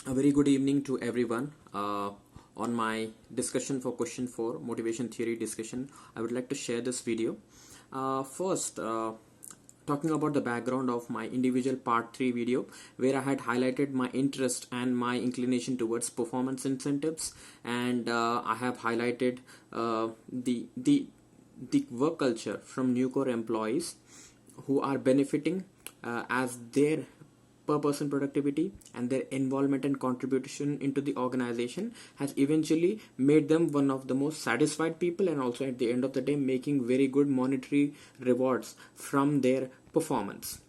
A very good evening to everyone. On my discussion for question 4 motivation theory discussion, I would like to share this video. First, talking about the background of my individual part 3 video, where I had highlighted my interest and my inclination towards performance incentives, and I have highlighted the work culture from Nucor employees who are benefiting as their per person productivity and their involvement and contribution into the organization has eventually made them one of the most satisfied people, and also at the end of the day making very good monetary rewards from their performance.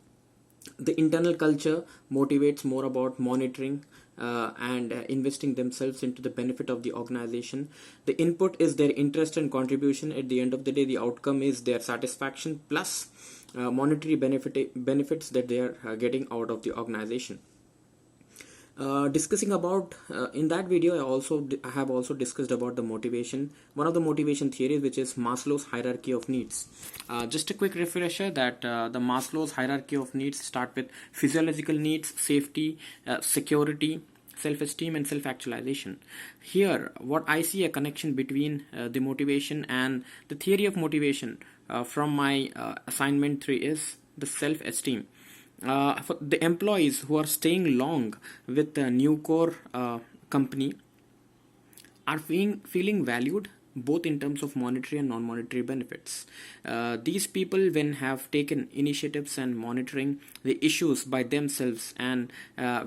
The internal culture motivates more about monitoring and investing themselves into the benefit of the organization. The input is their interest and contribution. At the end of the day, the outcome is their satisfaction plus monetary benefits that they are getting out of the organization. Discussing about in that video, I have also discussed about the motivation, one of the motivation theories, which is Maslow's hierarchy of needs. Just a quick refresher that the Maslow's hierarchy of needs start with physiological needs, safety, security, self-esteem, and self-actualization. Here what I see a connection between the motivation and the theory of motivation from my assignment 3 is the self-esteem. For the employees who are staying long with the Nucor company are feeling valued both in terms of monetary and non-monetary benefits. These people, when have taken initiatives and monitoring the issues by themselves and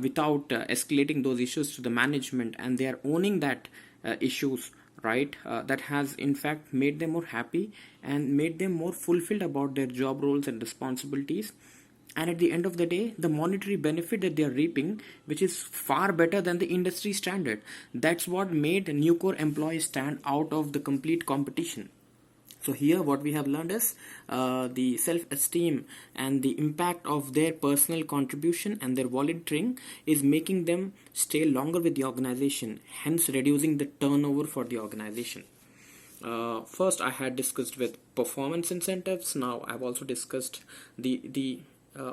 without escalating those issues to the management, and they are owning that issues, right, that has in fact made them more happy and made them more fulfilled about their job roles and responsibilities. And at the end of the day, the monetary benefit that they are reaping, which is far better than the industry standard, that's what made Nucor employees stand out of the complete competition. So here what we have learned is the self-esteem and the impact of their personal contribution and their volunteering is making them stay longer with the organization, hence reducing the turnover for the organization. First I had discussed with performance incentives. Now I've also discussed the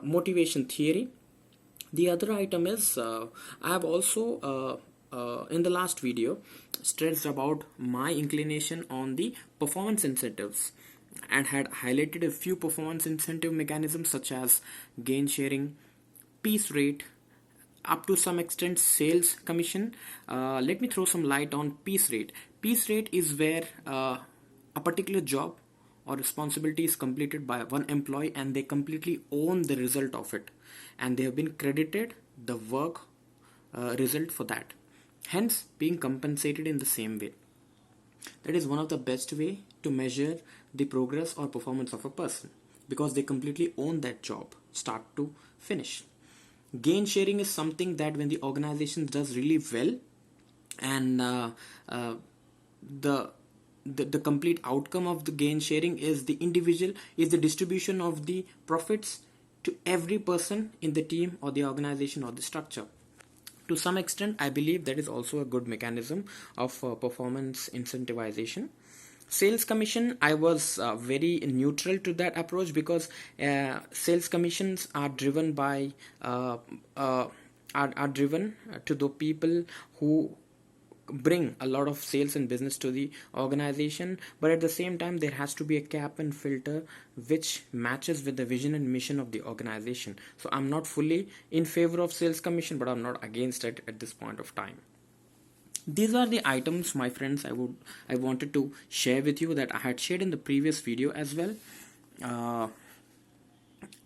motivation theory. The other item is I have also in the last video stressed about my inclination on the performance incentives and had highlighted a few performance incentive mechanisms such as gain sharing, piece rate, up to some extent sales commission. Let me throw some light on piece rate. Piece rate is where a particular job or responsibility is completed by one employee and they completely own the result of it, and they have been credited the work result for that, hence being compensated in the same way. That is one of the best way to measure the progress or performance of a person, because they completely own that job start to finish. Gain sharing is something that when the organization does really well, and the complete outcome of the gain sharing is the distribution of the profits to every person in the team or the organization or the structure. To some extent I believe that is also a good mechanism of performance incentivization. Sales commission, I was very neutral to that approach, because sales commissions are driven by are driven to the people who bring a lot of sales and business to the organization, but at the same time there has to be a cap and filter which matches with the vision and mission of the organization. So I'm not fully in favor of sales commission, but I'm not against it at this point of time. These are the items, my friends, I wanted to share with you, that I had shared in the previous video as well.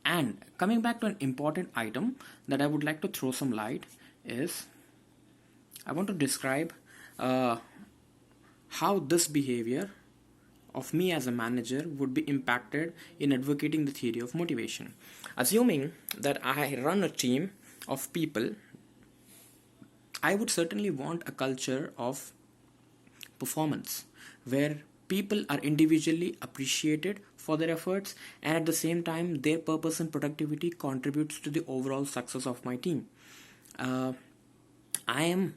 And coming back to an important item that I would like to throw some light is, I want to describe how this behavior of me as a manager would be impacted in advocating the theory of motivation. Assuming that I run a team of people, I would certainly want a culture of performance where people are individually appreciated for their efforts, and at the same time their purpose and productivity contributes to the overall success of my team. I am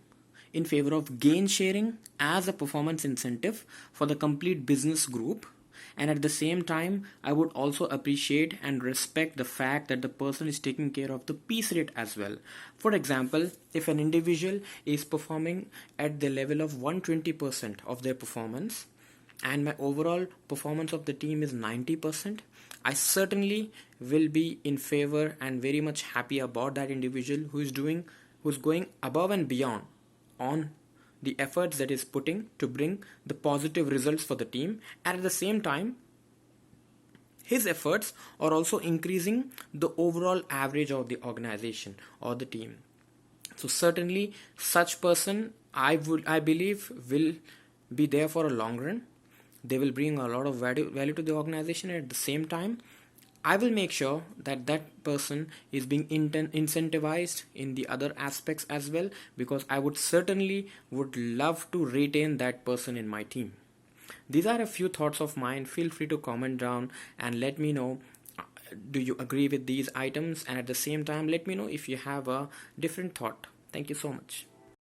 in favor of gain sharing as a performance incentive for the complete business group, and at the same time I would also appreciate and respect the fact that the person is taking care of the piece rate as well. For example, if an individual is performing at the level of 120% of their performance and my overall performance of the team is 90%, I certainly will be in favor and very much happy about that individual who's going above and beyond on the efforts that is putting to bring the positive results for the team, and at the same time his efforts are also increasing the overall average of the organization or the team. So certainly such person I believe will be there for a long run. They will bring a lot of value to the organization, and at the same time I will make sure that that person is being incentivized in the other aspects as well, because I would certainly would love to retain that person in my team. These are a few thoughts of mine. Feel free to comment down and let me know, do you agree with these items, and at the same time let me know if you have a different thought. Thank you so much.